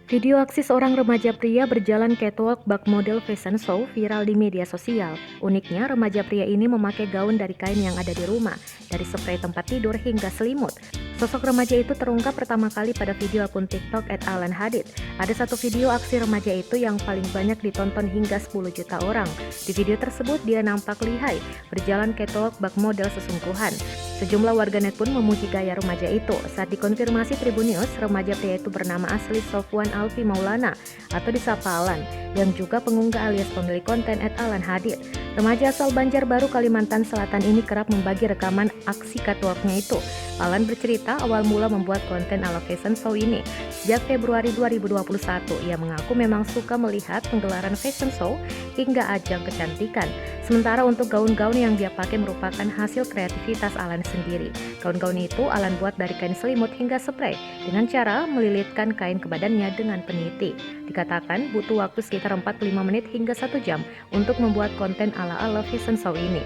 Video aksi seorang remaja pria berjalan catwalk bak model fashion show viral di media sosial. Uniknya, remaja pria ini memakai gaun dari kain yang ada di rumah, dari spray tempat tidur hingga selimut. Sosok remaja itu terungkap pertama kali pada video akun TikTok @alan_hadid. Ada satu video aksi remaja itu yang paling banyak ditonton hingga 10 juta orang. Di video tersebut, dia nampak lihai, berjalan catwalk bak model sesungguhan. Sejumlah warganet pun memuji gaya remaja itu. Saat dikonfirmasi Tribunnews, remaja pria itu bernama asli Sofwan Alfi Maulana atau disapa Alan, yang juga pengunggah alias pemilik konten @alan_hadid. Remaja asal Banjarbaru, Kalimantan Selatan ini kerap membagi rekaman aksi catwalknya itu. Alan bercerita awal mula membuat konten ala fashion show ini sejak Februari 2021. Ia mengaku memang suka melihat penggelaran fashion show hingga ajang kecantikan. Sementara untuk gaun-gaun yang dia pakai merupakan hasil kreativitas Alan sendiri. Gaun-gaun itu Alan buat dari kain selimut hingga spray dengan cara melilitkan kain ke badannya dengan peniti. Dikatakan butuh waktu sekitar 45 menit hingga 1 jam untuk membuat konten ala-ala fashion show ini.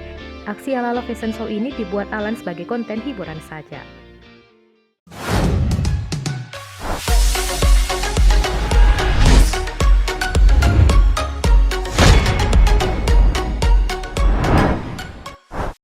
Aksi ala-ala fashion show ini dibuat Alan sebagai konten hiburan saja.